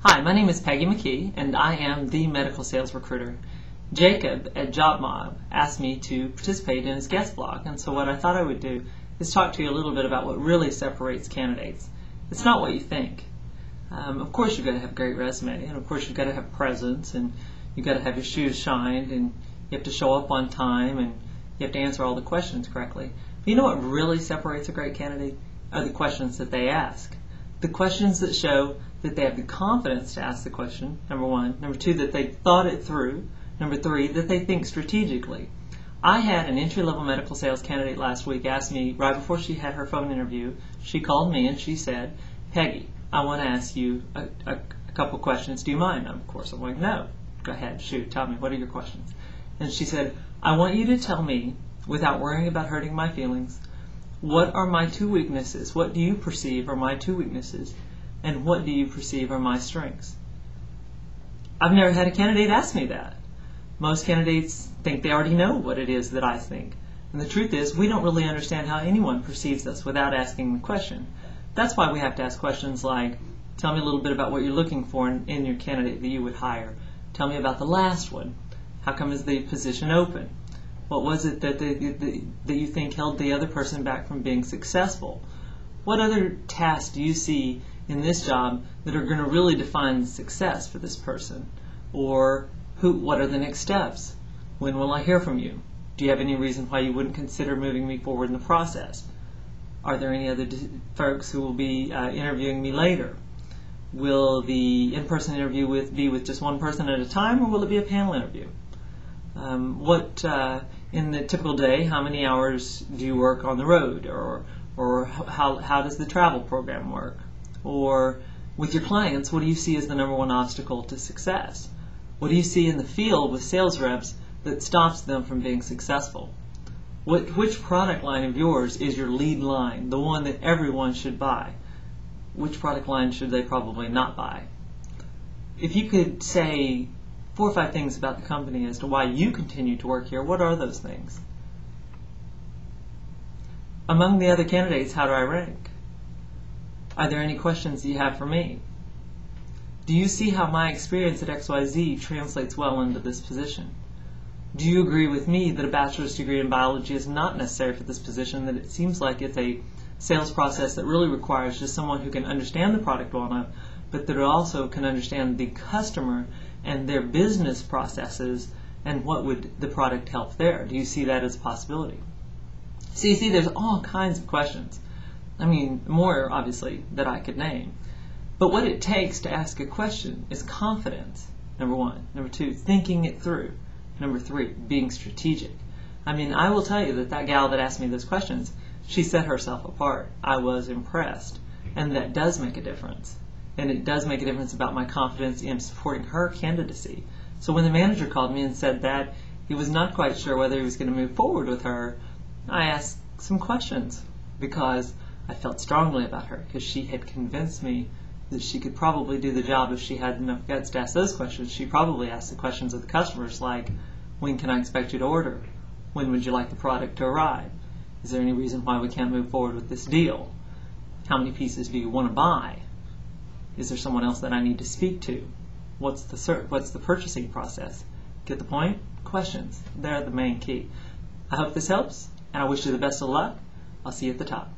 Hi, my name is Peggy McKee, and I am the medical sales recruiter. Jacob at JobMob asked me to participate in his guest blog, and so what I thought I would do is talk to you a little bit about what really separates candidates. It's not what you think. Of course you've got to have a great resume, and of course you've got to have presence, and you've got to have your shoes shined, and you have to show up on time, and you have to answer all the questions correctly. But you know what really separates a great candidate? Are the questions that they ask. The questions that show that they have the confidence to ask the question, number one. Number two, that they thought it through. Number three, that they think strategically. I had an entry-level medical sales candidate last week ask me, right before she had her phone interview, she called me and she said, Peggy, I want to ask you a couple questions. Do you mind? Of course, I'm like, no. Go ahead, shoot, tell me, what are your questions? And she said, I want you to tell me, without worrying about hurting my feelings, what are my two weaknesses? What do you perceive are my two weaknesses? And what do you perceive are my strengths? I've never had a candidate ask me that. Most candidates think they already know what it is that I think. And the truth is, we don't really understand how anyone perceives us without asking the question. That's why we have to ask questions like, tell me a little bit about what you're looking for in your candidate that you would hire. Tell me about the last one. How come is the position open? What was it that you think held the other person back from being successful? What other tasks do you see in this job that are going to really define success for this person? Or what are the next steps? When will I hear from you? Do you have any reason why you wouldn't consider moving me forward in the process? Are there any other folks who will be interviewing me later? Will the in-person interview be with just one person at a time, or will it be a panel interview? In the typical day, how many hours do you work on the road, or how does the travel program work? Or with your clients, what do you see as the number one obstacle to success? What do you see in the field with sales reps that stops them from being successful? Which product line of yours is your lead line, the one that everyone should buy? Which product line should they probably not buy? If you could say 4 or 5 things about the company as to why you continue to work here, what are those things? Among the other candidates, how do I rank? Are there any questions you have for me? Do you see how my experience at XYZ translates well into this position? Do you agree with me that a bachelor's degree in biology is not necessary for this position, that it seems like it's a sales process that really requires just someone who can understand the product well enough, but that also can understand the customer and their business processes and what would the product help there? Do you see that as a possibility? So you see, there's all kinds of questions. I mean, more obviously that I could name. But what it takes to ask a question is confidence, number one. Number two, thinking it through. Number three, being strategic. I mean, I will tell you that gal that asked me those questions, she set herself apart. I was impressed. And that does make a difference. And it does make a difference about my confidence in supporting her candidacy. So when the manager called me and said that he was not quite sure whether he was going to move forward with her, I asked some questions because I felt strongly about her, because she had convinced me that she could probably do the job if she had enough guts to ask those questions. She probably asked the questions of the customers like, when can I expect you to order? When would you like the product to arrive? Is there any reason why we can't move forward with this deal? How many pieces do you want to buy? Is there someone else that I need to speak to? What's the purchasing process? Get the point? Questions. They're the main key. I hope this helps, and I wish you the best of luck. I'll see you at the top.